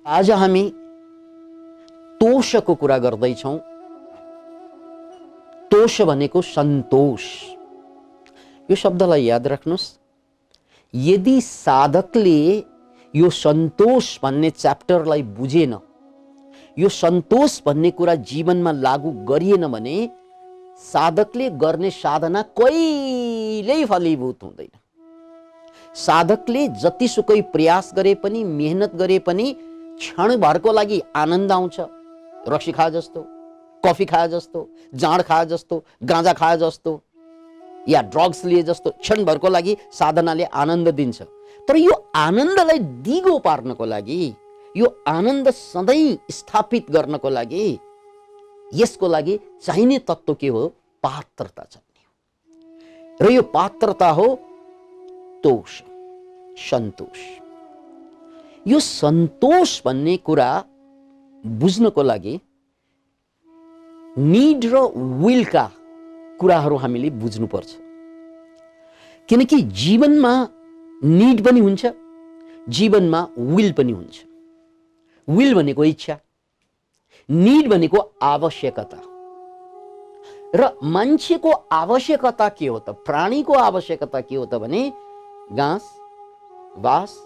आज हामी तोषको कुरा गर्दैछौँ। तोष भनेको सन्तोष। यो शब्दलाई याद राख्नुस्। यदि साधकले यो सन्तोष भन्ने च्याप्टरलाई बुझेन, यो सन्तोष भन्ने कुरा जीवनमा लागू गरिएन भने साधकले गर्ने साधना कहिल्यै फलीभूत हुँदैन। साधकले जतिसुकै प्रयास गरे पनि, मेहनत गरे पनि क्षणभरको लागि आनन्द आउँछ। रक्सी खाए जस्तो, कफी खाए जस्तो, जाँड खाए जस्तो, गाँजा खाए जस्तो या ड्रग्स लिए जस्तो क्षणभरको लागि साधनाले आनन्द दिन्छ। तर यो आनन्दलाई दिगो पार्नको लागि, यो आनन्द सधैँ स्थापित गर्नको लागि, यसको लागि चाहिने तत्त्व के हो? पात्रता चाहिने। र यो पात्रता हो तोष, सन्तोष। यो सन्तोष भन्ने कुरा बुझ्नको लागि निड र विलका कुराहरू हामीले बुझ्नुपर्छ। किनकि जीवनमा निड पनि हुन्छ, जीवनमा विल पनि हुन्छ। विल भनेको इच्छा, निड भनेको आवश्यकता। र मान्छेको आवश्यकता के हो त? प्राणीको आवश्यकता के हो त भने घाँस, बाँस,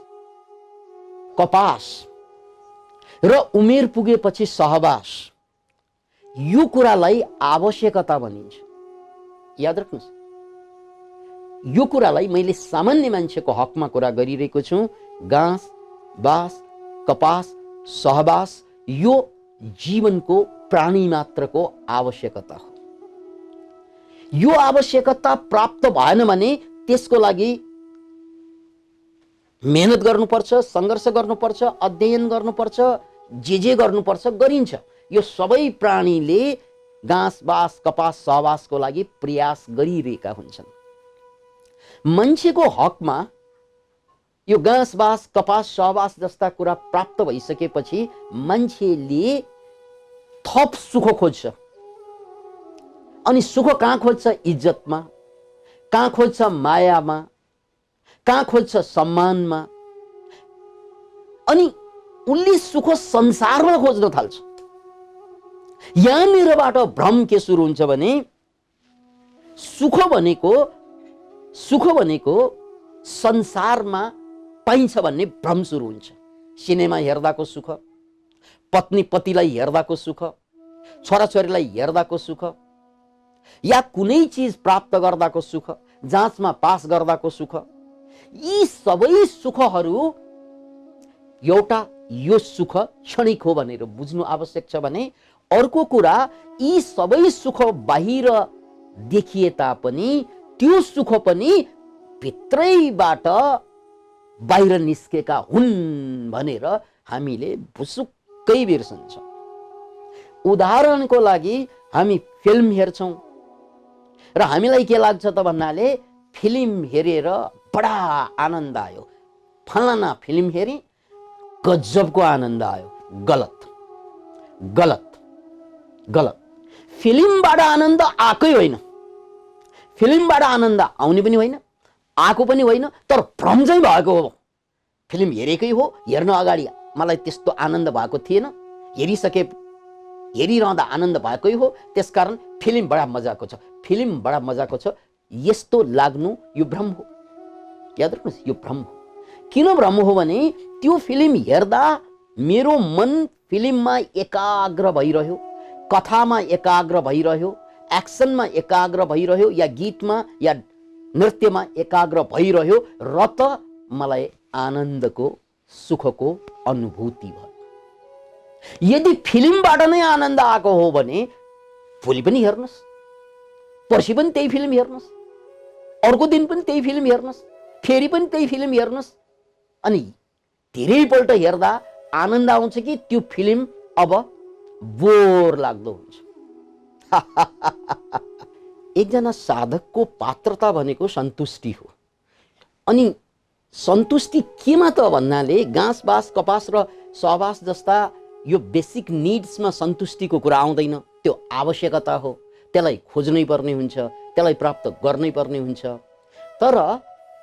कपास र उमेर पुगेपछि सहवास। यो कुरालाई आवश्यकता भनिन्छ। याद राख्नुस्, यो कुरालाई मैले सामान्य मान्छेको हकमा कुरा गरिरहेको छु। घाँस, बाँस, कपास, सहवास यो जीवनको प्राणी मात्रको आवश्यकता हो। यो आवश्यकता प्राप्त भएन भने त्यसको लागि मेहनत गर्नुपर्छ, सङ्घर्ष गर्नुपर्छ, अध्ययन गर्नुपर्छ, जे गर्नुपर्छ गरिन्छ। यो सबै प्राणीले घाँस, बाँस, कपास, सहवासको लागि प्रयास गरिरहेका हुन्छन्। मान्छेको हकमा यो घाँस, बाँस, कपास, सहवास जस्ता कुरा प्राप्त भइसकेपछि मान्छेले थप सुख खोज्छ। अनि सुख कहाँ खोज्छ? इज्जतमा, कहाँ खोज्छ? मायामा, कहाँ खोज्छ? सम्मानमा। अनि उनले सुख संसारमा खोज्न थाल्छ। यहाँनिरबाट भ्रम के सुरु हुन्छ भने सुख भनेको संसारमा पाइन्छ भन्ने भ्रम सुरु हुन्छ। सिनेमा हेर्दाको सुख, पत्नी पतिलाई हेर्दाको सुख, छोराछोरीलाई हेर्दाको सुख, या कुनै चिज प्राप्त गर्दाको सुख, जाँचमा पास गर्दाको सुख, यी सबै सुखहरू एउटा यो सुख क्षणिक हो भनेर बुझ्नु आवश्यक छ भने अर्को कुरा यी सबै सुख बाहिर देखिए तापनि त्यो सुख पनि भित्रैबाट बाहिर निस्केका हुन् भनेर हामीले भुसुक्कै बिर्सन्छौँ। उदाहरणको लागि हामी फिल्म हेर्छौँ र हामीलाई के लाग्छ त भन्नाले फिल्म हेरेर बडा आनन्द आयो, फलाना फिल्म हेरेँ गजबको आनन्द आयो। गलत गलत गलत। फिल्मबाट आनन्द आएकै होइन, फिल्मबाट आनन्द आउने पनि होइन, आएको पनि होइन, तर भ्रम चाहिँ भएको हो। फिल्म हेरेकै हो, हेर्न अगाडि मलाई त्यस्तो आनन्द भएको थिएन, हेरिरहँदा आनन्द भएकै हो, त्यसकारण फिल्म बडा मजाको छ, फिल्म बडा मजाको छ, यस्तो लाग्नु यो भ्रम हो। याद राख्नुहोस्, यो भ्रम हो। किन भ्रम हो भने त्यो फिल्म हेर्दा मेरो मन फिल्ममा एकाग्र भइरह्यो, कथामा एकाग्र भइरह्यो, एक्सनमा एकाग्र भइरह्यो, या गीतमा या नृत्यमा एकाग्र भइरह्यो र त मलाई आनन्दको, सुखको अनुभूति भयो। यदि फिल्मबाट नै आनन्द आएको हो भने भोलि पनि हेर्नुहोस्, पर्सि पनि त्यही फिल्म हेर्नुहोस्, अर्को दिन पनि त्यही फिल्म हेर्नुहोस्, फेरि पनि त्यही फिल्म हेर्नुहोस्। अनि धेरैपल्ट हेर्दा आनन्द आउँछ कि त्यो फिल्म अब बोर लाग्दो हुन्छ। एकजना साधकको पात्रता भनेको सन्तुष्टि हो। अनि सन्तुष्टि केमा त भन्नाले घाँस, बाँस, कपास र सहवास जस्ता यो बेसिक निड्समा सन्तुष्टिको कुरा आउँदैन। त्यो आवश्यकता हो, त्यसलाई खोज्नै पर्ने हुन्छ, त्यसलाई प्राप्त गर्नै पर्ने हुन्छ। तर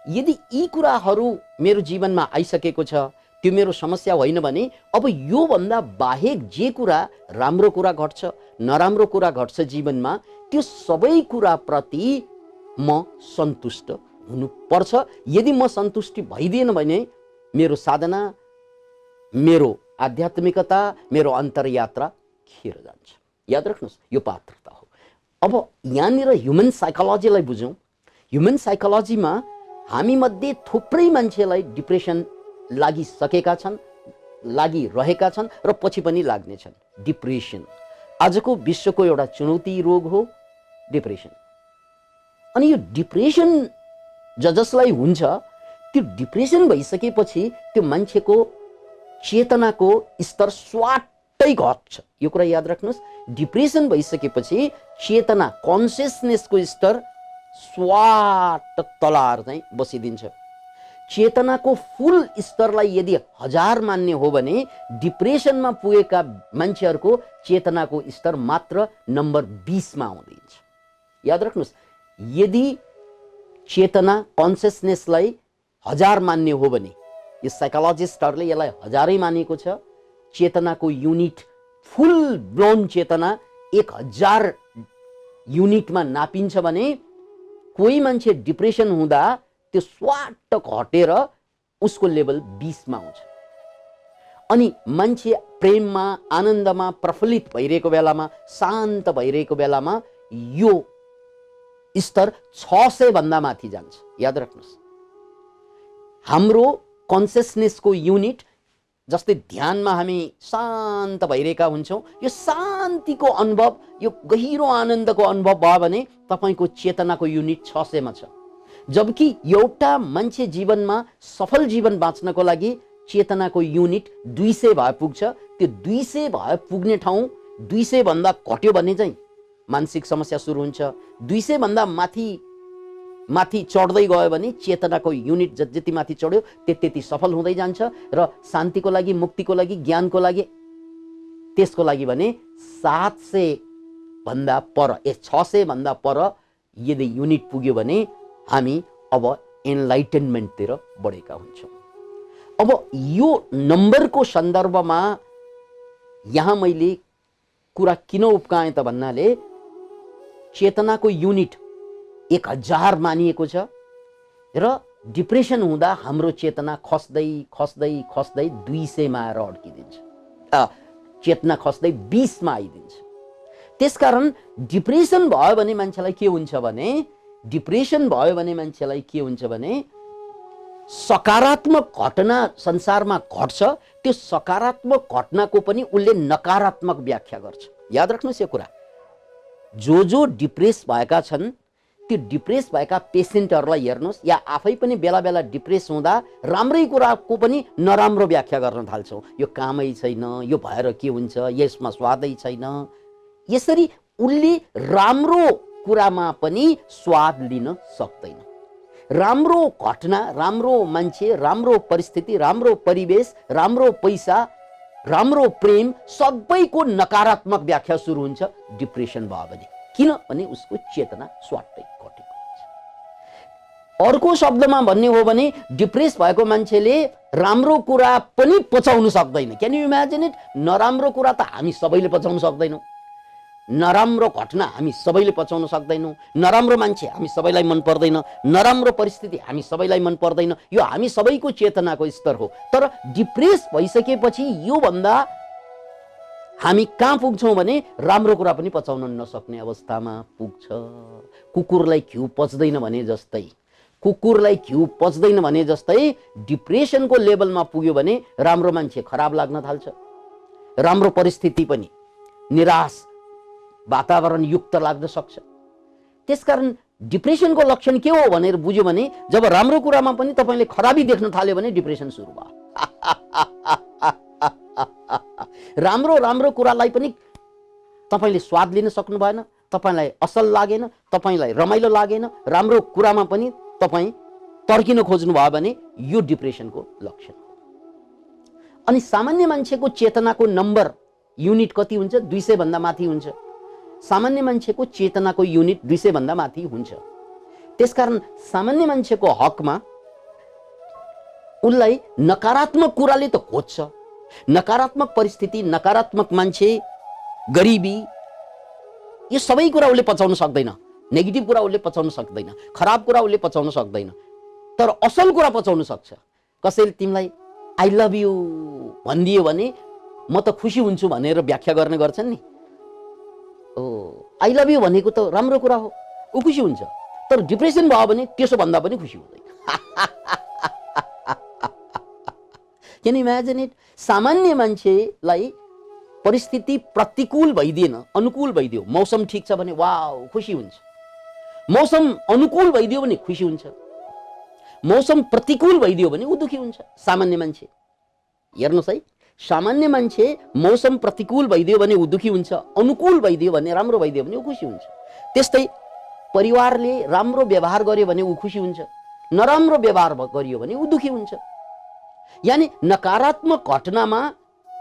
यदि यी कुराहरू मेरो जीवनमा आइसकेको छ, त्यो मेरो समस्या होइन भने अब योभन्दा बाहेक जे कुरा राम्रो कुरा घट्छ नराम्रो कुरा घट्छ जीवनमा, त्यो सबै कुराप्रति म सन्तुष्ट हुनुपर्छ। यदि म सन्तुष्टि भइदिएन भने मेरो साधना, मेरो आध्यात्मिकता, मेरो अन्तरयात्रा खेर जान्छ। याद राख्नुहोस्, यो पात्रता हो। अब यहाँनिर ह्युमन साइकोलोजीलाई बुझौँ। ह्युमन साइकोलोजीमा हामी मध्ये थुप्रै मान्छेलाई डिप्रेसन लागिसकेका छन्, लागिरहेका छन् र पछि पनि लाग्नेछन्। डिप्रेसन आजको विश्वको एउटा चुनौती रोग हो डिप्रेसन। अनि यो डिप्रेसन जसलाई हुन्छ, त्यो डिप्रेसन भइसकेपछि त्यो मान्छेको चेतनाको स्तर स्वाटै घट्छ। यो कुरा याद राख्नुहोस्, डिप्रेसन भइसकेपछि चेतना, कन्सियसनेसको स्तर स्वाट तलाएर चाहिँ बसिदिन्छ। चेतनाको फुल स्तरलाई यदि 1000 मान्ने हो भने डिप्रेसनमा पुगेका मान्छेहरूको चेतनाको स्तर मात्र नम्बर 20 मा आउँदिन्छ। याद राख्नुहोस्, यदि चेतना, कन्सियसनेसलाई 1000 मान्ने हो भने, यो साइकोलोजिस्टहरूले यसलाई 1000 मानेको छ। चेतनाको युनिट, फुल ब्लोन चेतना 1000 युनिटमा नापिन्छ भने कोही मान्छे डिप्रेसन हुँदा त्यो स्वाट घटेर उसको लेभल 20 मा आउँछ। अनि मान्छे प्रेममा, आनन्दमा, प्रफुल्लित भइरहेको बेलामा, शान्त भइरहेको बेलामा यो स्तर 600 भन्दा माथि जान्छ। याद राख्नुहोस्, हाम्रो कन्सियसनेसको युनिट, जस्तै ध्यानमा हामी शान्त भइरहेका हुन्छौँ, यो शान्तिको अनुभव, यो गहिरो आनन्दको अनुभव भयो भने तपाईँको चेतनाको युनिट 600 मा छ। जबकि एउटा मान्छे जीवनमा सफल जीवन बाँच्नको लागि चेतनाको युनिट 200 भए पुग्छ। त्यो 200 भए पुग्ने ठाउँ 200 भन्दा घट्यो भने चाहिँ मानसिक समस्या सुरु हुन्छ। 200 भन्दा माथि चढ्दै गयो भने चेतनाको युनिट जति माथि चढ्यो त्यति सफल हुँदै जान्छ। र शान्तिको लागि, मुक्तिको लागि, ज्ञानको लागि, त्यसको लागि भने 700 भन्दा पर, 600 भन्दा पर यदि युनिट पुग्यो भने हामी अब एनलाइटनमेन्टतिर बढेका हुन्छौँ। अब यो नम्बरको सन्दर्भमा यहाँ मैले कुरा किन उप्काएँ त भन्नाले, चेतनाको युनिट 1000 मानिएको छ र डिप्रेसन हुँदा हाम्रो चेतना खस्दै खस्दै खस्दै 200 मा आएर अड्किदिन्छ। चेतना खस्दै 20 मा आइदिन्छ। त्यसकारण डिप्रेसन भयो भने मान्छेलाई के हुन्छ भने सकारात्मक घटना संसारमा घट्छ, त्यो सकारात्मक घटनाको पनि उसले नकारात्मक व्याख्या गर्छ। याद राख्नुहोस् यो कुरा, जो डिप्रेस भएका छन्, त्यो डिप्रेस भएका पेसेन्टहरूलाई हेर्नुहोस्, या आफै पनि बेला बेला डिप्रेस हुँदा राम्रै कुराको पनि नराम्रो व्याख्या गर्न थाल्छौँ। यो कामै छैन, यो भएर के हुन्छ, यसमा स्वादै छैन। यसरी उसले राम्रो कुरामा पनि स्वाद लिन सक्दैन। राम्रो घटना, राम्रो मान्छे, राम्रो परिस्थिति, राम्रो परिवेश, राम्रो पैसा, राम्रो प्रेम, सबैको नकारात्मक व्याख्या सुरु हुन्छ डिप्रेसन भयो भने। किनभने उसको चेतना स्वाटै घटेको हुन्छ। अर्को शब्दमा भन्ने हो भने डिप्रेस भएको मान्छेले राम्रो कुरा पनि पचाउन सक्दैन। Can you imagine it? नराम्रो कुरा त हामी सबैले पचाउन सक्दैनौँ, नराम्रो घटना हामी सबैले पचाउन सक्दैनौँ, नराम्रो मान्छे हामी सबैलाई मन पर्दैन, नराम्रो परिस्थिति हामी सबैलाई मन पर्दैन। यो हामी सबैको चेतनाको स्तर हो। तर डिप्रेस भइसकेपछि योभन्दा हामी कहाँ पुग्छौँ भने राम्रो कुरा पनि पचाउन नसक्ने अवस्थामा पुग्छ। कुकुरलाई घिउ पच्दैन भने जस्तै डिप्रेसनको लेभलमा पुग्यो भने राम्रो मान्छे खराब लाग्न थाल्छ, राम्रो परिस्थिति पनि निराश वातावरण युक्त लाग्न सक्छ। त्यसकारण डिप्रेसनको लक्षण के हो भनेर बुझ्यो भने, जब राम्रो कुरामा पनि तपाईले खराबी देख्न थाल्यो भने डिप्रेसन सुरु भयो। राम्रो कुरालाई पनि तपाईले स्वाद लिन सक्नु भएन, तपाईलाई असल लागेन, तपाईलाई रमाइलो लागेन, राम्रो कुरामा पनि तपाई तर्किन खोज्नु भयो भने यो डिप्रेसनको लक्षण हो। अनि सामान्य मान्छेको चेतनाको नम्बर युनिट कति हुन्छ? 200 भन्दा माथि हुन्छ। सामान्य मान्छेको चेतनाको युनिट 200 भन्दा माथि हुन्छ। त्यसकारण सामान्य मान्छेको हकमा उसलाई नकारात्मक कुराले त खोज्छ। नकारात्मक परिस्थिति, नकारात्मक मान्छे, गरिबी, यो सबै कुरा उसले पचाउन सक्दैन। नेगेटिभ कुरा उसले पचाउन सक्दैन, खराब कुरा उसले पचाउन सक्दैन, तर असल कुरा पचाउन सक्छ। कसैले तिमीलाई आई लभ यु भनिदियो भने म त खुसी हुन्छु भनेर व्याख्या गर्ने गर्छन् नि। ओ आई लभ यु भनेको त राम्रो कुरा हो, ऊ खुसी हुन्छ। तर डिप्रेसन भयो भने त्यसो भन्दा पनि खुसी हुँदैन। Can imagine it? सामान्य मान्छेलाई परिस्थिति प्रतिकूल भइदिएन, अनुकूल भइदियो, मौसम ठिक छ भने वाउ खुसी हुन्छ। मौसम अनुकूल भइदियो भने खुसी हुन्छ। मौसम प्रतिकूल भइदियो भने ऊ दुखी हुन्छ। सामान्य मान्छे हेर्नुहोस् है, सामान्य मान्छे मौसम प्रतिकूल भइदियो भने ऊ दुखी हुन्छ, अनुकूल भइदियो भने, राम्रो भइदियो भने ऊ खुसी हुन्छ। त्यस्तै परिवारले राम्रो व्यवहार गर्यो भने ऊ खुसी हुन्छ, नराम्रो व्यवहार गरियो भने ऊ दुखी हुन्छ। यानी नकारात्मक घटनामा,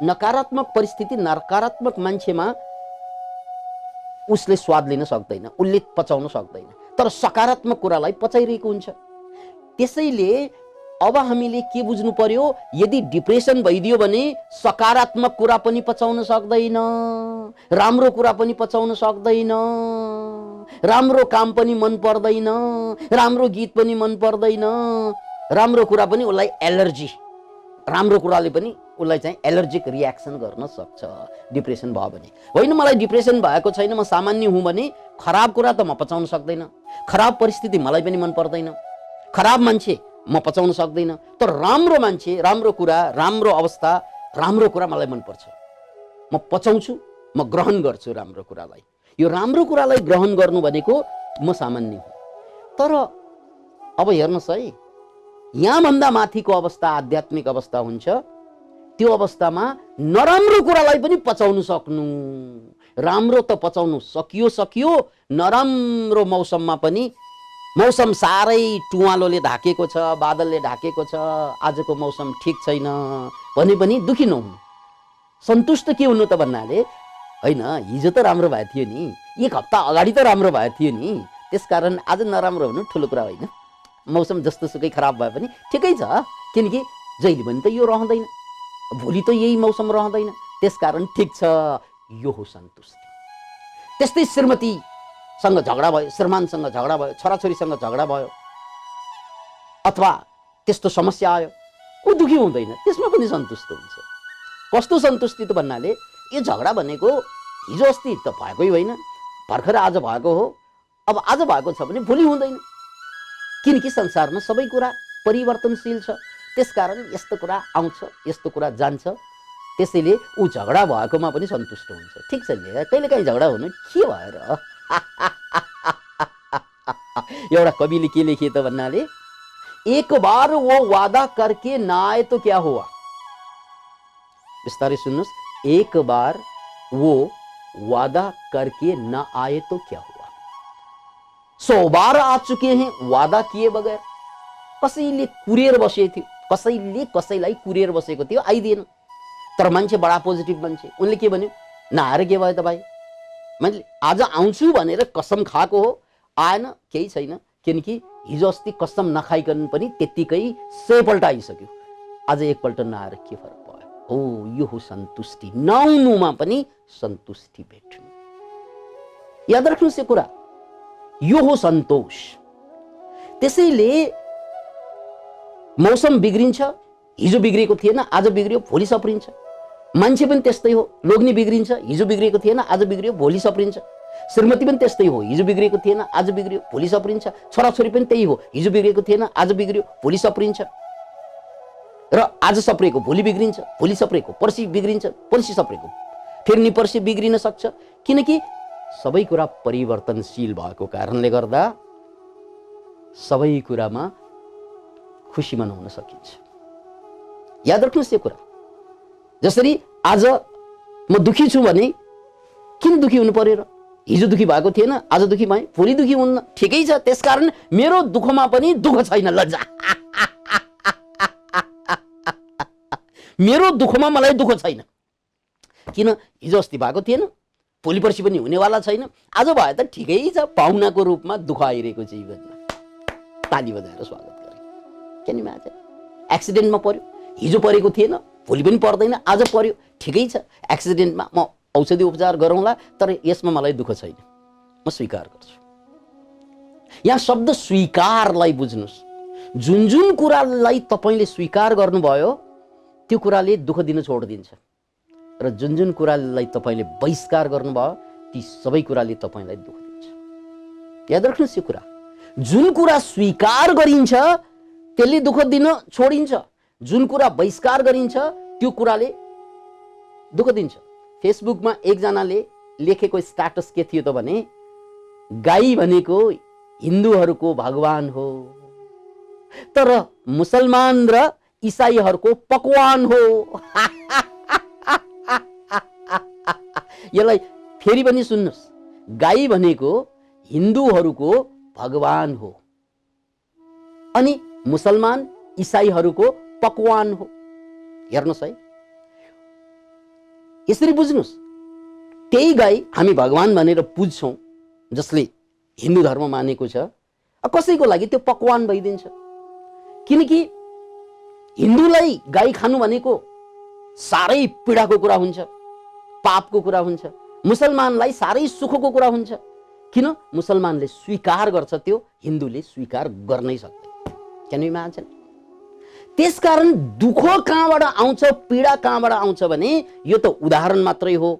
नकारात्मक परिस्थिति, नकारात्मक मान्छेमा उसले स्वाद लिन सक्दैन, उसले पचाउन सक्दैन, तर सकारात्मक कुरालाई पचाइरहेको हुन्छ। त्यसैले अब हामीले के बुझ्नु पर्यो? यदि डिप्रेसन भइदियो भने सकारात्मक कुरा पनि पचाउन सक्दैन, राम्रो कुरा पनि पचाउन सक्दैन, राम्रो काम पनि मन पर्दैन, राम्रो गीत पनि मन पर्दैन, राम्रो कुरा पनि उसलाई एलर्जी, राम्रो कुराले पनि उसलाई चाहिँ एलर्जिक रियाक्सन गर्न सक्छ डिप्रेसन भयो भने। होइन मलाई डिप्रेसन भएको छैन, म सामान्य हुँ भने खराब कुरा त म पचाउन सक्दैन, खराब परिस्थिति मलाई पनि मन पर्दैन, खराब मान्छे म पचाउन सक्दैन, तर राम्रो मान्छे, राम्रो कुरा, राम्रो अवस्था, राम्रो कुरा मलाई मनपर्छ, म पचाउँछु, म ग्रहण गर्छु राम्रो कुरालाई। यो राम्रो कुरालाई ग्रहण गर्नु भनेको म सामान्य हुँ। तर अब हेर्नुहोस् है, यहाँभन्दा माथिको अवस्था आध्यात्मिक अवस्था हुन्छ। त्यो अवस्थामा नराम्रो कुरालाई पनि पचाउनु सक्नु। राम्रो त पचाउनु सकियो, नराम्रो मौसममा पनि, मौसम साह्रै टुवालोले ढाकेको छ, बादलले ढाकेको छ, आजको मौसम ठिक छैन भने पनि दुखी नहुनु, सन्तुष्ट के हुनु त भन्नाले, होइन हिजो त राम्रो भएको थियो नि, एक हप्ता अगाडि त राम्रो भएको थियो नि, त्यसकारण आज नराम्रो हुनु ठुलो कुरा होइन। मौसम जस्तो सुकै खराब भए पनि ठिकै छ, किनकि जहिले पनि त यो रहँदैन, भोलि त यही मौसम रहँदैन, त्यसकारण ठिक छ, यो हो सन्तुष्टि। त्यस्तै श्रीमतीसँग झगडा भयो, श्रीमानसँग झगडा भयो, छोराछोरीसँग झगडा भयो, अथवा त्यस्तो समस्या आयो, ऊ दुखी हुँदैन, त्यसमा पनि सन्तुष्ट हुन्छ। कस्तो सन्तुष्टि त भन्नाले, यो झगडा भनेको हिजो अस्ति त भएकै होइन, भर्खर आज भएको हो, अब आज भएको छ भने भोलि हुँदैन, किनकि संसारमा सबै कुरा परिवर्तनशील छ। त्यसकारण यस्तो कुरा आउँछ, यस्तो कुरा जान्छ, त्यसैले ऊ झगडा भएकोमा पनि सन्तुष्ट हुन्छ। ठिक छ नि, कहिलेकाहीँ झगडा हुनु के भयो र? एउटा कविले के लेखे त भन्नाले, एक बार वो वादा करके ना आए तो क्या हुआ। बिस्तारै सुन्नुहोस्, एक बार वो वादा करके ना आए तो क्या हुआ, 100 बार आ चुके हैं वादा किए बगैर। कसैले कुरेर बसेको थियो, कसैले कसैलाई कुरेर बसेको थियो, आइदिएन। तर मान्छे बडा पोजिटिभ मान्छे, उनले के भन्यो, नआएर के भयो त भाइ, मैले आज आउँछु भनेर कसम खाएको हो, आएन, केही छैन, किनकि हिजो अस्ति कसम नखाइकन पनि त्यत्तिकै 100 पल्ट आइसक्यो, आज एकपल्ट नआएर के फरक भयो? हो, यो हो सन्तुष्टि। नआउनुमा पनि सन्तुष्टि भेट्नु। याद राख्नुहोस् यो कुरा, यो हो सन्तोष। त्यसैले मौसम बिग्रिन्छ, हिजो बिग्रेको थिएन, आज बिग्रियो, भोलि सप्रिन्छ। मान्छे पनि त्यस्तै हो, लोग्ने बिग्रिन्छ, हिजो बिग्रेको थिएन, आज बिग्रियो, भोलि सप्रिन्छ। श्रीमती पनि त्यस्तै हो, हिजो बिग्रेको थिएन, आज बिग्रियो, भोलि सप्रिन्छ। छोराछोरी पनि त्यही हो, हिजो बिग्रेको थिएन, आज बिग्रियो, भोलि सप्रिन्छ। र आज सप्रेको भोलि बिग्रिन्छ, भोलि सप्रेको पर्सि बिग्रिन्छ, पर्सि सप्रेको फेरि नि पर्सि बिग्रिन सक्छ, किनकि सबै कुरा परिवर्तनशील भएको कारणले गर्दा सबै कुरामा खुसी मनाउन सकिन्छ। याद राख्नुहोस् यो कुरा। जसरी आज म दुखी छु भने किन दुखी हुनु पर्यो र? हिजो दुखी भएको थिएन, आज दुखी भएँ, भोलि दुखी हुन्न, ठिकै छ। त्यसकारण मेरो दुःखमा पनि दुःख छैन, लज्जा। मेरो दुःखमा मलाई दुःख छैन, किन हिजो अस्ति भएको थिएन, भोलि पर्सि पनि हुनेवाला छैन, आज भए त ठिकै छ। पाहुनाको रूपमा दुःख आइरहेको जीवनमा ताली बजाएर स्वागत गरे। Can imagine? एक्सिडेन्टमा पर्यो, हिजो परेको थिएन, भोलि पनि पर्दैन, आज पर्यो, ठिकै छ, एक्सिडेन्टमा म औषधि उपचार गरौँला, तर यसमा मलाई दुःख छैन, म स्वीकार गर्छु। यहाँ शब्द स्वीकारलाई बुझ्नुहोस्। जुन जुन कुरालाई तपाईँले स्वीकार गर्नुभयो त्यो कुराले दुःख दिन छोडिदिन्छ, र जुन जुन कुरालाई तपाईँले बहिष्कार गर्नुभयो ती सबै कुराले तपाईँलाई दुःख दिन्छ। याद राख्नुहोस् यो कुरा, जुन कुरा स्वीकार गरिन्छ त्यसले दुःख दिन छोडिन्छ, जुन कुरा बहिष्कार गरिन्छ त्यो कुराले दुःख दिन्छ। फेसबुकमा एकजनाले लेखेको स्ट्याटस के थियो त भने, गाई भनेको हिन्दूहरूको भगवान हो, तर मुसलमान र इसाईहरूको पकवान हो। यसलाई फेरि पनि सुन्नुहोस्, गाई भनेको हिन्दूहरूको भगवान हो अनि मुसलमान इसाईहरूको पकवान हो। हेर्नुहोस् है, यसरी बुझ्नुहोस्। त्यही गाई हामी भगवान भनेर पुज्छौँ, जसले हिन्दू धर्म मानेको छ, कसैको लागि त्यो पकवान भइदिन्छ। किनकि हिन्दूलाई गाई खानु भनेको साह्रै पीडाको कुरा हुन्छ, पापको कुरा हुन्छ। मुसलमानलाई साह्रै सुखको कुरा हुन्छ। किन? मुसलमानले स्वीकार गर्छ, त्यो हिन्दूले स्वीकार गर्नै सक्दैन। Can you imagine? त्यसकारण दुःख कहाँबाट आउँछ, पीडा कहाँबाट आउँछ भने यो त उदाहरण मात्रै हो,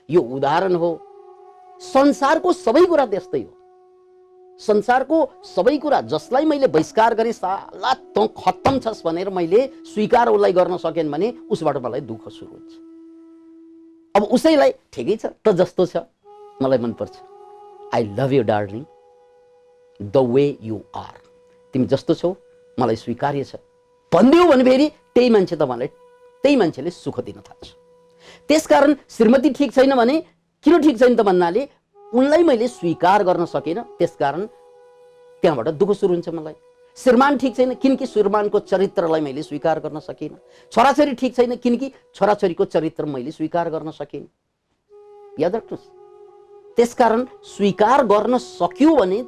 यो उदाहरण हो। संसारको सबै कुरा त्यस्तै हो। संसारको सबै कुरा जसलाई मैले बहिष्कार गरेँ, साला तँ खत्तम छस् भनेर मैले स्वीकार उसलाई गर्न सकेन भने उसबाट मलाई दुःख सुरु हुन्छ। अब उसैलाई ठिकै छ त जस्तो छ, मलाई मनपर्छ, I love you darling the way you are, तिमी जस्तो छौ मलाई स्वीकार्य छ भनिदियो भने फेरि त्यही मान्छे तपाईँलाई, त्यही मान्छेले सुख दिन थाल्छ। त्यसकारण श्रीमती ठिक छैन भने किन ठिक छैन त भन्नाले उनलाई मैले स्वीकार गर्न सकेन, त्यसकारण त्यहाँबाट दुःख सुरु हुन्छ मलाई। श्रीमान ठिक छैन किनकि श्रीमानको चरित्रलाई मैले स्वीकार गर्न सकिनँ। छोराछोरी ठिक छैन किनकि छोराछोरीको चरित्र मैले स्वीकार गर्न सकिनँ। याद राख्नुहोस्, त्यसकारण स्वीकार गर्न सक्यो भने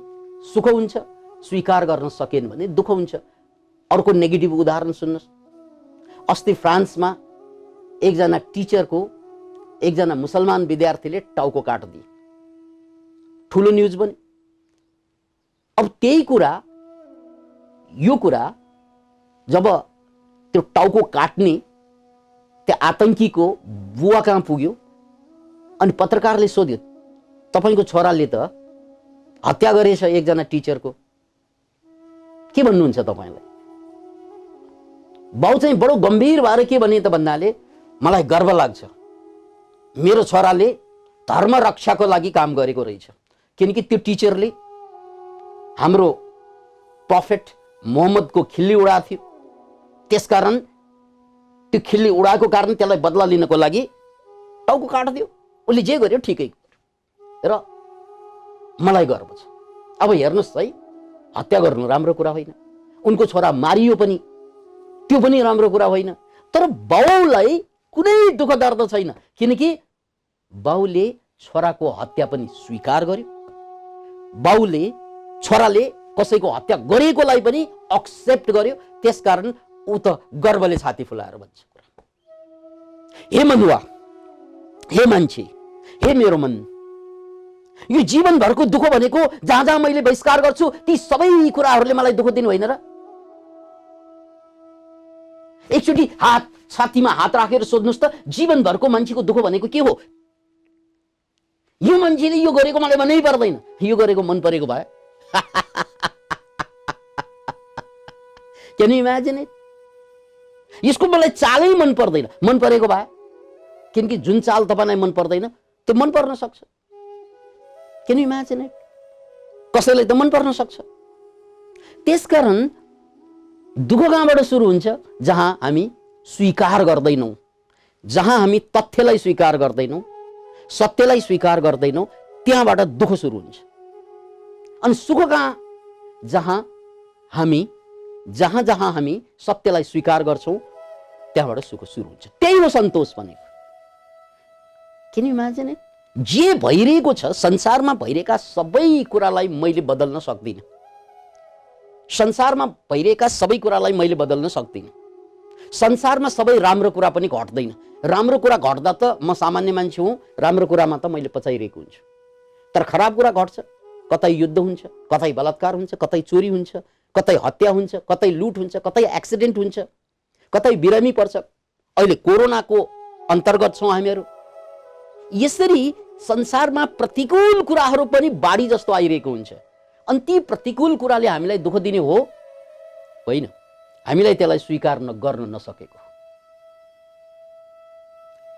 सुख हुन्छ, स्वीकार गर्न सकेन भने दुःख हुन्छ। अर्को नेगेटिभ उदाहरण सुन्नुहोस्। अस्ति फ्रान्समा एकजना टिचरको एकजना मुसलमान विद्यार्थीले टाउको काटिदिए, ठुलो न्युज बन्यो। अब त्यही कुरा, यो कुरा जब त्यो टाउको काट्ने त्यो आतंकीको बुवा कहाँ पुग्यो अनि पत्रकारले सोध्यो, तपाईको छोराले त हत्या गरेछ एकजना टिचरको, के भन्नुहुन्छ तपाईलाई? बाउ चाहिँ बडो गम्भीर भएर के भने त भन्नाले, मलाई गर्व लाग्छ मेरो छोराले धर्म रक्षाको लागि काम गरेको रहेछ, किनकि त्यो टिचरले हाम्रो प्रोफेट मोहम्मदको खिल्ली उडाएको थियो, त्यसकारण त्यो खिल्ली उडाएको कारण त्यसलाई बदला लिनको लागि टाउको काटिदियो। उसले जे गर्यो ठिकै गर्यो र मलाई गर्व छ। अब हेर्नुहोस् है, हत्या गर्नु राम्रो कुरा होइन, उनको छोरा मारियो पनि त्यो पनि राम्रो कुरा होइन, तर बाउलाई कुनै दुःख दर्द छैन किनकि बाउले छोराको हत्या पनि स्वीकार गर्यो, बाउले छोराले कसैको हत्या गरेकोलाई पनि एक्सेप्ट गर्यो, त्यसकारण ऊ त गर्वले छाती फुलाएर भन्छ। हे मनुवा, हे मान्छे, हे मेरो मन, यो जीवनभरको दुःख भनेको जहाँ जहाँ मैले बहिष्कार गर्छु ती सबै कुराहरूले मलाई दुःख दिनु होइन र? एकचोटि हात छातीमा हात राखेर सोध्नुहोस् त, जीवनभरको मान्छेको दुःख भनेको के हो? यो मान्छेले यो गरेको मलाई मनै पर्दैन, यो गरेको मन परेको भए। Can you imagine it? यसको मलाई चालै मन पर्दैन, मन परेको भए, किनकि जुन चाल तपाईलाई मन पर्दैन त्यो मन पर्न सक्छ। Can you imagine it? कसैलाई त मन पर्न सक्छ। त्यसकारण दुःख कहाँबाट सुरु हुन्छ? जहाँ हामी स्वीकार गर्दैनौँ, जहाँ हामी तथ्यलाई स्वीकार गर्दैनौँ, सत्यलाई स्वीकार गर्दैनौँ, त्यहाँबाट दुःख सुरु हुन्छ। अनि सुख कहाँ? जहाँ जहाँ हामी सत्यलाई स्वीकार गर्छौँ त्यहाँबाट सुख सुरु हुन्छ। त्यही हो सन्तोष भनेको। Can you imagine it? जे भइरहेको छ संसारमा, भइरहेका सबै कुरालाई मैले बदल्न सक्दिनँ, संसारमा भइरहेका सबै कुरालाई मैले बदल्न सक्दिनँ, संसारमा सबै राम्रो कुरा पनि घट्दैन। राम्रो कुरा घट्दा त म सामान्य मान्छे हुँ, राम्रो कुरामा त मैले पचाइरहेको हुन्छु। तर खराब कुरा घट्छ, कतै युद्ध हुन्छ, कतै बलात्कार हुन्छ, कतै चोरी हुन्छ, कतै हत्या हुन्छ, कतै लुट हुन्छ, कतै एक्सिडेन्ट हुन्छ, कतै बिरामी पर्छ। अहिले कोरोनाको अन्तर्गत छौँ हामीहरू। यसरी संसारमा प्रतिकूल कुराहरू पनि बाढी जस्तो आइरहेको हुन्छ। अनि ती प्रतिकूल कुराले हामीलाई दुःख दिने हो होइन, हामीलाई त्यसलाई स्वीकार गर्न नसकेको।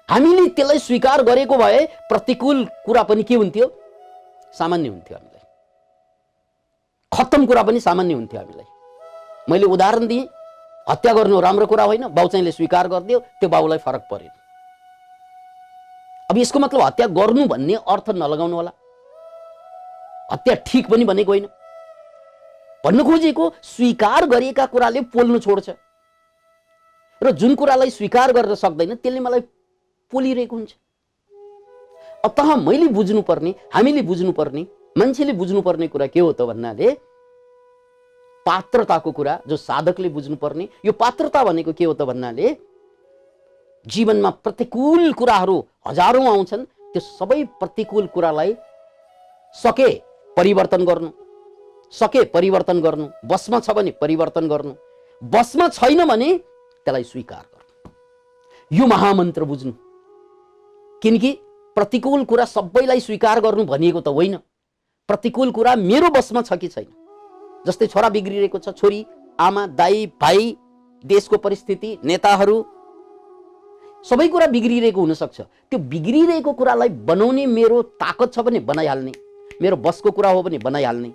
हामीले त्यसलाई स्वीकार गरेको भए प्रतिकूल कुरा पनि के हुन्थ्यो? सामान्य हुन्थ्यो हामीलाई। खत्तम कुरा पनि सामान्य हुन्थ्यो हामीलाई। मैले उदाहरण दिएँ, हत्या गर्नु राम्रो कुरा होइन, बाउ चाहिँले स्वीकार गरिदियो, त्यो बाउलाई फरक परेन। अब यसको मतलब हत्या गर्नु भन्ने अर्थ नलगाउनु होला। हत्या ठिक पनि भनेको होइन। भन्नु खोजेको स्वीकार गरिएका कुराले पोल्नु छोड्छ र जुन कुरालाई स्वीकार गर्न सक्दैन त्यसले मलाई पोलिरहेको हुन्छ। अतः मैले बुझ्नुपर्ने, हामीले बुझ्नुपर्ने, मान्छेले बुझ्नुपर्ने कुरा के हो त भन्नाले पात्रताको कुरा जो साधकले बुझ्नुपर्ने। यो पात्रता भनेको के हो त भन्नाले जीवनमा प्रतिकूल कुराहरू हजारौं आउँछन्, त्यो सबै प्रतिकूल कुरालाई सके परिवर्तन गर्नु, सके परिवर्तन गर्नु, बसमा छ भने परिवर्तन गर्नु, बसमा छैन भने त्यसलाई स्वीकार गर्नु। यो महामन्त्र बुझ्नु। किनकि प्रतिकूल कुरा सबैलाई स्वीकार गर्नु भनिएको त होइन। प्रतिकूल कुरा मेरो बसमा छ कि छैन। जस्तै छोरा बिग्रिरहेको छ, छोरी, आमा, दाई, भाइ, देशको परिस्थिति, नेताहरू, सबै कुरा बिग्रिरहेको हुन सक्छ। त्यो बिग्रिरहेको कुरालाई बनाउने मेरो ताकत छ भने बनाइहाल्ने, मेरो बसको कुरा हो भने बनाइहाल्ने,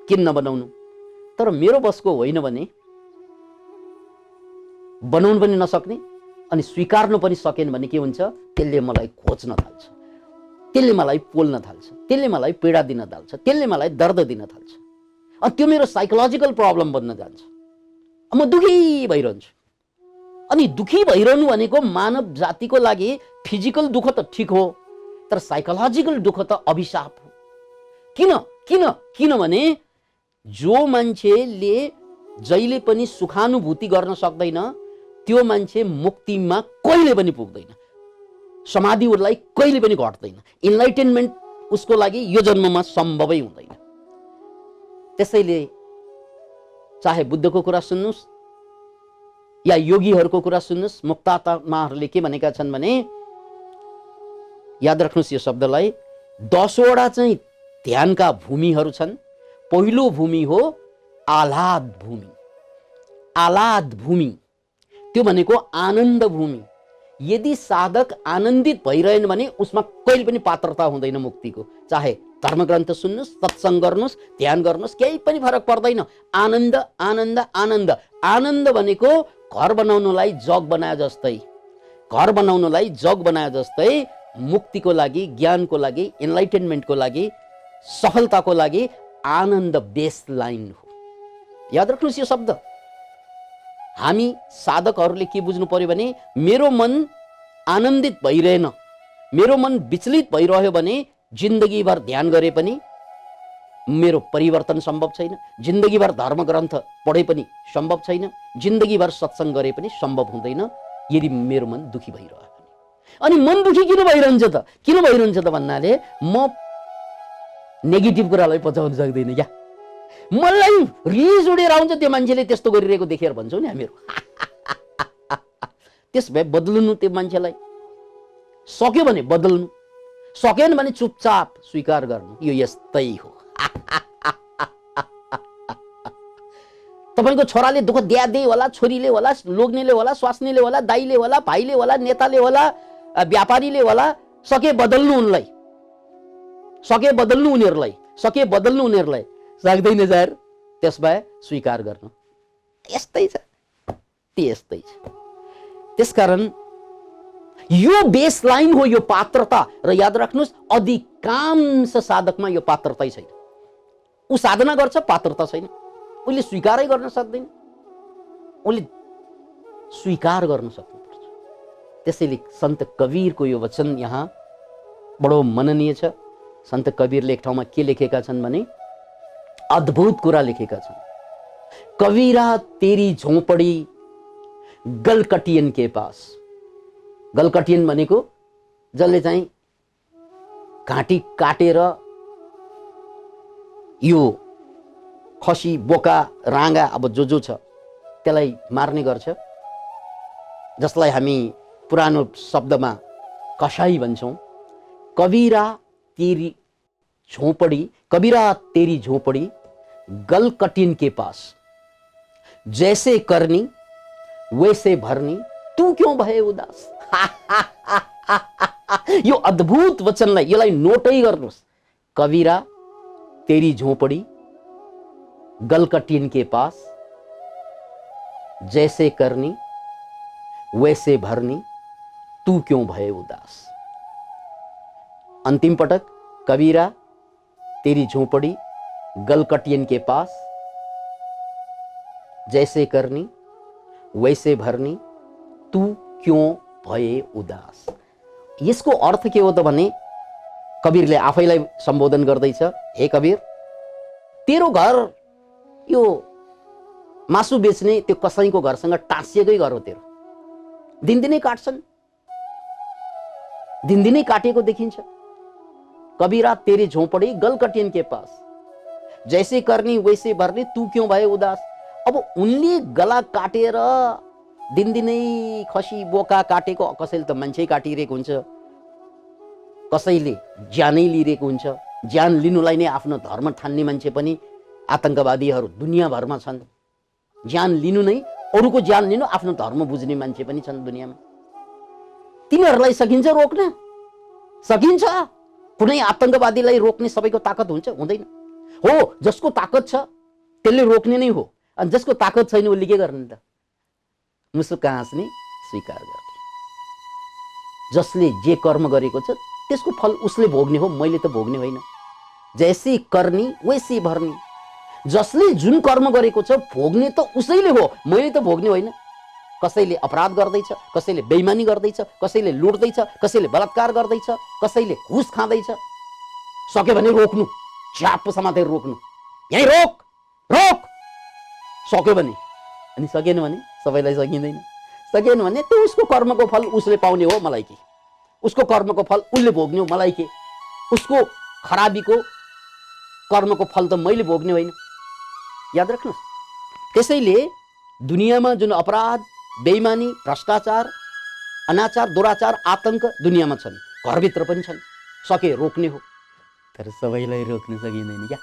किन नबनाउनु। तर मेरो बसको होइन भने बनाउनु पनि नसक्ने अनि स्वीकार्नु पनि सकेन भने के हुन्छ? त्यसले मलाई खोज्न थाल्छ, त्यसले मलाई पोल्न थाल्छ, त्यसले मलाई पीडा दिन थाल्छ, त्यसले मलाई दर्द दिन थाल्छ। अनि त्यो मेरो साइकोलोजिकल प्रब्लम बन्न जान्छ। म दुखी भइरहन्छु। अनि दुखी भइरहनु भनेको मानव जातिको लागि फिजिकल दुःख त ठिक हो, तर साइकोलोजिकल दुःख त अभिशाप हो। किनभने जो मान्छेले जहिले पनि सुखानुभूति गर्न सक्दैन त्यो मान्छे मुक्तिमा कहिले पनि पुग्दैन, समाधिलाई कहिले पनि घट्दैन, इन्लाइटेनमेन्ट उसको लागि यो जन्ममा सम्भवै हुँदैन। त्यसैले चाहे बुद्धको कुरा सुन्नुस् या योगीहरूको कुरा सुन्नुस्, मुक्तात्माहरूले के भनेका छन् भने, याद राख्नुस् यो शब्दलाई, 10 वटा चाहिँ ध्यानका भूमिहरू छन्। पहिलो भूमि हो आह्लाद भूमि। आह्लाद भूमि त्यो भनेको आनन्द भूमि। यदि साधक आनन्दित भइरहेन भने उसमा कहिले पनि पात्रता हुँदैन मुक्तिको। चाहे धर्मग्रन्थ सुन्नुस्, सत्सङ्ग गर्नुस्, ध्यान गर्नुस्, केही पनि फरक पर्दैन। आनन्द आनन्द आनन्द। आनन्द भनेको घर बनाउनलाई जग बनाए जस्तै, घर बनाउनलाई जग बनाए जस्तै मुक्तिको लागि, ज्ञानको लागि, इन्लाइटेनमेन्टको लागि, सफलताको लागि आनन्द बेस लाइन हो। याद राख्नुहोस् यो शब्द। हामी साधकहरूले के बुझ्नु पर्यो भने, मेरो मन आनन्दित भइरहेन, मेरो मन विचलित भइरह्यो भने जिन्दगीभर ध्यान गरे पनि मेरो परिवर्तन सम्भव छैन, जिन्दगीभर धर्मग्रन्थ पढे पनि सम्भव छैन, जिन्दगीभर सत्सङ्ग गरे पनि सम्भव हुँदैन यदि मेरो मन दुखी भइरह्यो भने। अनि मन दुखी किन भइरहन्छ त? किन भइरहन्छ त भन्नाले म नेगेटिभ कुरालाई पचाउन सक्दैन क्या। मलाई रिस उडेर आउँछ त्यो मान्छेले त्यस्तो गरिरहेको देखेर भन्छौँ नि हामीहरू। त्यस भए बदल्नु त्यो मान्छेलाई, सक्यो भने बदल्नु, सकेन भने चुपचाप स्वीकार गर्नु, यो यस्तै हो। तपाईको छोराले दुःख दिए होला, छोरीले होला, लोग्नेले होला, स्वास्नीले होला, दाइले होला, भाइले होला, नेताले होला, व्यापारीले होला, सके बदल्नु उनलाई, सके बदल्नु उनीहरूलाई, सके बदल्नु उनीहरूलाई। सक्दैन सर, त्यस भए स्वीकार गर्नु। यस्तै छ, त्यस्तै छ। त्यसकारण यो बेस लाइन हो, यो पात्रता। र याद राख्नुहोस् अधिकांश साधकमा यो पात्रतै छैन। ऊ साधना गर्छ, पात्रता छैन, उसले स्वीकारै गर्न सक्दैन, उसले स्वीकार गर्न सक्नुपर्छ। त्यसैले सन्त कबीरको यो वचन यहाँ बडो मननीय छ। सन्त कबीरले एक ठाउँमा के लेखेका छन् भने अद्भुत कुरा लेखेका छन्। कबीरा तेरी झोपडी गलकटियन के पास। गलकटियन भनेको जसले चाहिँ घाँटी काटेर यो खसी बोका राँगा अब जो छ त्यसलाई मार्ने गर्छ, जसलाई हामी पुरानो शब्दमा कसाई भन्छौँ। कबीरा तेरी झोपडी, कबीरा तेरी झोपडी गलकटियन के पास, जैसे करनी वैसे भरनी, तू क्यों भए उदास। यो अद्भुत वचनलाई यसलाई नोटै गर्नुहोस्। कबीरा तेरी झोपडी गलकटियन के पास, जैसे करनी वैसे भरनी, तू क्यों भए उदास। अंतिम पटक, कबीरा तेरी झोपड़ी गलकटियन के पास, जैसे करनी वैसे भरनी, तू क्यों भए उदास। यसको अर्थ के हो त भने कबीरले आफैलाई सम्बोधन गर्दैछ, हे कबीर, तेरो घर यो मासु बेच्ने त्यो कसैको घरसँग टाँसिएकै घर हो तेरो। दिनदिनै काट्छन्, दिनदिनै काटेको देखिन्छ। कबीरा तेरी झोपड़ी गलकटियन के पास, जैसे करनी वैसे भरनी, तू क्यों भए उदास। अब उनले गला काटेर दिनदिनै खसी बोका काटेको, कसैले त मान्छे काटिरहेको हुन्छ, कसैले ज्यानै लिइरहेको हुन्छ। ज्यान लिनुलाई नै आफ्नो धर्म ठान्ने मान्छे पनि आतंकवादीहरू दुनियाँभरमा छन्। ज्यान लिनु नै, अरूको ज्यान लिनु आफ्नो धर्म बुझ्ने मान्छे पनि छन् दुनियाँमा। तिनीहरूलाई सकिन्छ रोक्न? सकिन्छ? कुनै आतंकवादीलाई रोक्ने सबैको ताकत हुन्छ? हुँदैन। हो, जसको ताकत छ त्यसले रोक्ने नै हो, अनि जसको ताकत छैन उसले के गर्ने त? मुसुक्क हाँस्ने, स्वीकार गर्ने। जसले जे कर्म गरेको छ त्यसको फल उसले भोग्ने हो, मैले त भोग्ने होइन। जैसी करनी वैसी भर्नी, जसले जुन कर्म गरेको छ भोग्ने त उसैले हो, मैले त भोग्ने होइन। कसैले अपराध गर्दैछ, कसैले बेइमानी गर्दैछ, कसैले लुट्दैछ, कसैले बलात्कार गर्दैछ, कसैले घुस खाँदैछ, सक्यो भने रोक्नु, च्याप्प समातेर रोक्नु, यही रोक रोक, सक्यो भने। अनि सकेन भने सबैलाई सकिँदैन। सकेन भने त्यो उसको कर्मको फल उसले पाउने हो, मलाई के। उसको कर्मको फल उसले भोग्ने हो, मलाई के। उसको खराबीको कर्मको फल त मैले भोग्ने होइन। याद राख्नुहोस्। त्यसैले दुनियाँमा जुन अपराध, बेइमानी, भ्रष्टाचार, अनाचार, दुराचार, आतंक दुनियाँमा छन्, घरभित्र पनि छन्। सके रोक्ने हो, तर सबैलाई रोक्न सकिँदैन क्या।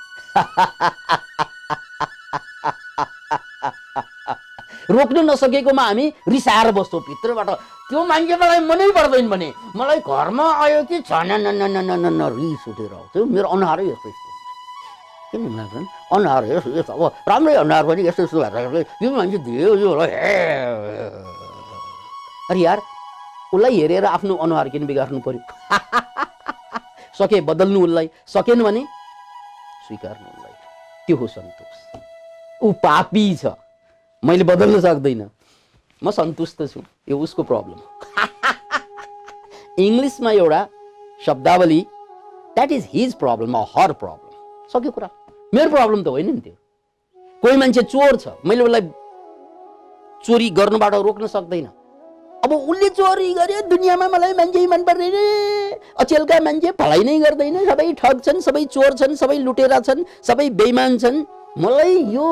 रोक्न नसकेकोमा हामी रिसाएर बस्छौँ भित्रबाट। त्यो मान्छे मलाई मनै पर्दैन भने मलाई घरमा आयो कि छन न रिस उठेर आउँछ। मेरो अनुहारै यस्तो यस्तो हुन्छ। किन लाग्छ अनुहार यस्तो अब राम्रै अनुहार पनि यस्तो यस्तो भएर यो मान्छे धेरै यो अरे यार, उसलाई हेरेर आफ्नो अनुहार किन बिगार्नु पर्यो। सके बदल्नु उसलाई, सकेन भने स्वीकार्नु उसलाई। त्यो हो सन्तोष। ऊ पापी छ, मैले बदल्न सक्दैन, म सन्तुष्ट छु, यो उसको प्रब्लम। इङ्ग्लिसमा एउटा शब्दावली, that is his problem or her problem. सक्यो कुरा, मेरो प्रब्लम त होइन नि त्यो। कोही मान्छे चोर छ, मैले उसलाई चोरी गर्नुबाट रोक्न सक्दैन। अब उसले चोरी गरे, दुनियाँमा मलाई मान्छे मन पर्दैन, अचेलका मान्छे भलाइ नै गर्दैन, सबै ठग छन्, सबै चोर छन्, सबै लुटेरा छन्, सबै बेइमान छन्। मलाई यो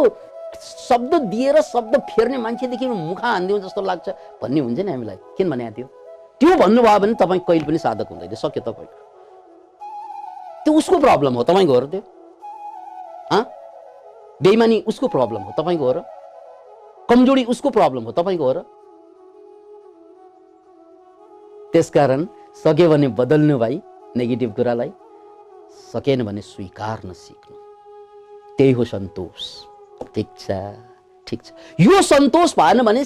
शब्द दिएर शब्द फेर्ने मान्छेदेखि मुखा हान्दिउँ जस्तो लाग्छ भन्ने हुन्छ नि हामीलाई। किन भने त्यो भन्नुभयो भने तपाईँ कहिले पनि साधक हुँदैन। सक्यो तपाईँको, त्यो उसको प्रब्लम हो, तपाईँको हो र त्यो? बेइमानी उसको प्रब्लम हो, तपाईँको हो र? कमजोरी उसको प्रब्लम हो, तपाईँको हो र? त्यसकारण सक्यो भने बदल्नु भाइ नेगेटिभ कुरालाई, सकेन भने स्वीकार्न सिक्नु। त्यही हो सन्तोष। ठिक छ, ठिक छ। यो सन्तोष भएन भने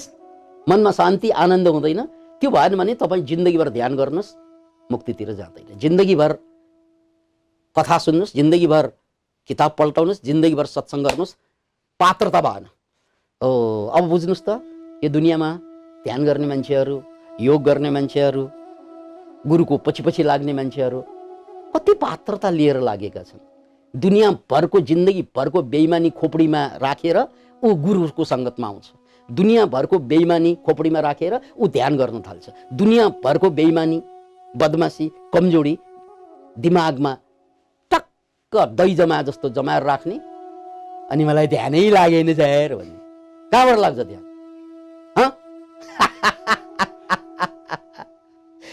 मनमा शान्ति, आनन्द हुँदैन। त्यो भएन भने तपाईँ जिन्दगीभर ध्यान गर्नुहोस्, मुक्तितिर जाँदैन। जिन्दगीभर कथा सुन्नुहोस्, जिन्दगीभर किताब पल्टाउनुहोस्, जिन्दगीभर सत्सङ्ग गर्नुहोस्, पात्रता भएन। अब बुझ्नुहोस् त, यो दुनियाँमा ध्यान गर्ने मान्छेहरू, योग गर्ने मान्छेहरू, गुरुको पछि पछि लाग्ने मान्छेहरू कति पात्रता लिएर लागेका छन्। दुनियाँभरको जिन्दगीभरको बेइमानी खोपडीमा राखेर ऊ गुरुको सङ्गतमा आउँछ। दुनियाँभरको बेइमानी खोपडीमा राखेर ऊ ध्यान गर्न थाल्छ। दुनियाँभरको बेइमानी, बदमासी, कमजोरी दिमागमा टक्क दही जमा जस्तो जमाएर राख्ने, अनि मलाई ध्यानै लागेन यार भन्ने। कहाँबाट लाग्छ ध्यान?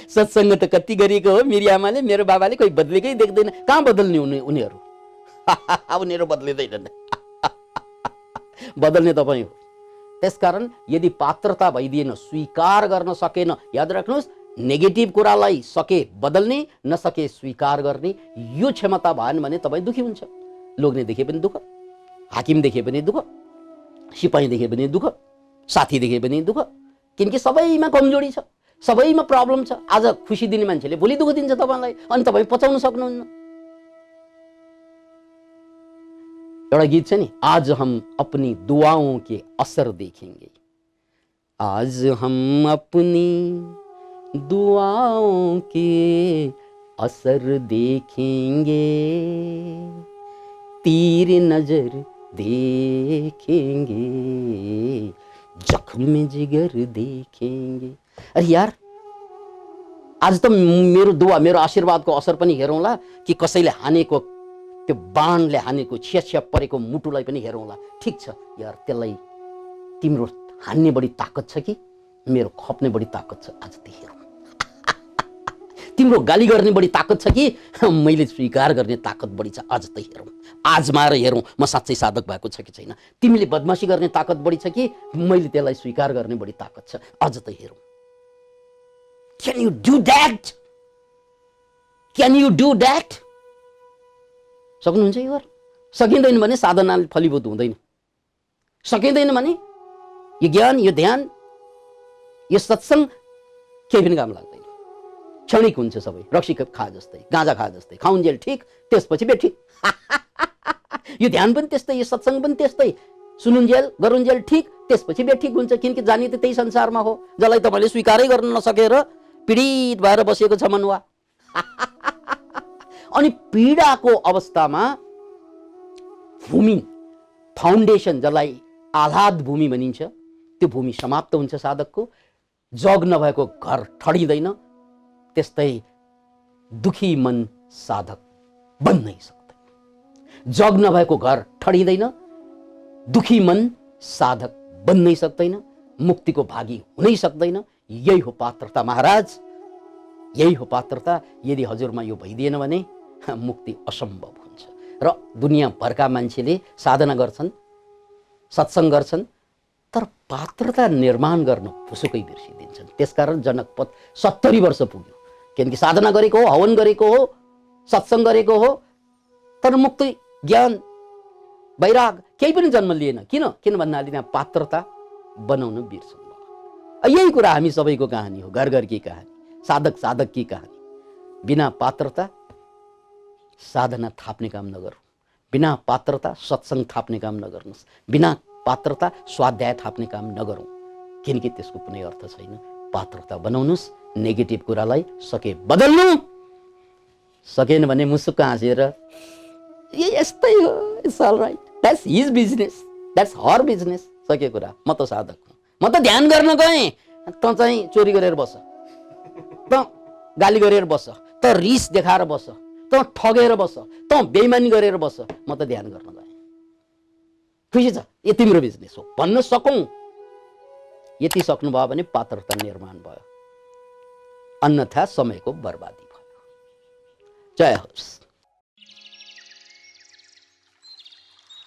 सत्सङ्ग त कति गरेको हो मेरी आमाले, मेरो बाबाले, कोही बदलेकै देख्दैन। कहाँ बदल्ने उनीहरू? उनीहरू बदलिँदैन, बदल्ने तपाईँ हो। त्यसकारण यदि पात्रता भइदिएन, स्वीकार गर्न सकेन, याद राख्नुहोस्, नेगेटिभ कुरालाई सके बदल्ने, नसके स्वीकार गर्ने यो क्षमता भएन भने तपाईँ दुखी हुन्छ। लोग्ने देखे पनि दुःख, हाकिम देखे पनि दुःख, सिपाही देखे पनि दुःख, साथी देखे पनि दुःख, किनकि सबैमा कमजोरी छ, सबैमा प्रब्लम छ। आज खुसी दिने मान्छेले भोलि दुःख दिन्छ तपाईँलाई, अनि तपाईँ पचाउन सक्नुहुन्न। एउटा गीत छ नि, आज हम अपनी दुआओं के असर देखेंगे, आज हम अपनी दुआओं के असर देखेंगे, तीर नजर देखेंगे, जख्म जिगर देखेंगे। अरे यार, आज त मेरो दुआ, मेरो आशीर्वादको असर पनि हेरौँला कि कसैले हानेको त्यो बाणले हानेको छिया परेको मुटुलाई पनि हेरौँला। ठिक छ यार, त्यसलाई तिम्रो हान्ने बढी ताकत छ कि मेरो खप्ने बढी ताकत छ, आज त हेरौँ। तिम्रो गाली गर्ने बढी ताकत छ कि मैले स्वीकार गर्ने ताकत बढी छ, आज त हेरौँ। आजमाएर हेरौँ म साँच्चै साधक भएको छ कि छैन। तिमीले बदमासी गर्ने ताकत बढी छ कि मैले त्यसलाई स्वीकार गर्ने बढी ताकत छ, आज त हेरौँ। Can you do that? Can you do that? सक्नुहुन्छ यो गर्न? सकिँदैन भने साधनाले फलीभूत हुँदैन। सकिँदैन भने यो ज्ञान, यो ध्यान, यो सत्सङ्ग केही पनि काम लाग्दैन। क्षणिक हुन्छ सबै, रक्सी खा जस्तै, गाँजा खा जस्तै, खाउन्जेल ठिक, त्यसपछि बेठिक। यो ध्यान पनि त्यस्तै, यो सत्सङ्ग पनि त्यस्तै, सुनुन्जेल गरुन्जेल ठिक, त्यसपछि बेठिक हुन्छ। किनकि जाने त त्यही संसारमा हो जसलाई तपाईँले स्वीकारै गर्न नसकेर पीडित भएर बसेको छ मनुवा। अनि पीडाको अवस्थामा भूमि, फाउन्डेसन, जसलाई आह्लाद भूमि भनिन्छ, त्यो भूमि समाप्त हुन्छ साधकको। जग नभएको घर ठडिँदैन, त्यस्तै दुखी मन साधक बन्नै सक्दैन। जग नभएको घर ठडिँदैन, दुखी मन साधक बन्नै सक्दैन, मुक्तिको भागी हुनै सक्दैन। यही हो पात्रता महाराज, यही हो पात्रता। यदि हजुरमा यो भइदिएन भने मुक्ति असम्भव हुन्छ। र दुनियाँभरका मान्छेले साधना गर्छन्, सत्सङ्ग गर्छन्, तर पात्रता निर्माण गर्न फुसुकै बिर्सिदिन्छन्। त्यसकारण जनकपद 70 वर्ष पुग्यो, किनकि साधना गरेको हो, हवन गरेको हो, सत्सङ्ग गरेको हो, तर मुक्ति, ज्ञान, वैराग केही पनि जन्म लिएन। किन भन्नाले यहाँ पात्रता बनाउन बिर्सनु भयो। यही कुरा हामी सबैको कहानी हो, घर घरकी कहानी, साधक साधककी कहानी। बिना पात्रता साधना थाप्ने काम नगरौँ, बिना पात्रता सत्सङ्ग थाप्ने काम नगर्नुहोस्, बिना पात्रता स्वाध्याय थाप्ने काम नगरौँ, किनकि त्यसको कुनै अर्थ छैन। पात्रता बनाउनुहोस्, नेगेटिभ कुरालाई सके बदल्नु, सकेन भने मुसुक्क हाँसेर यस्तै हो, it's all right, that's his business, that's her business. सके कुरा, म त साधक हुँ, म त ध्यान गर्न गएँ, त चाहिँ चोरी गरेर बस, त गाली गरेर बस, त रिस देखाएर बस, त ठगेर बस, त बेइमानी गरेर बस, म त ध्यान गर्न गएँ। खुसी छ, यो तिम्रो बिजनेस हो भन्न सकौँ। यति सक्नुभयो भने पात्रता निर्माण भयो, अन्यथा समयको बर्बादी भयो। जय होस्।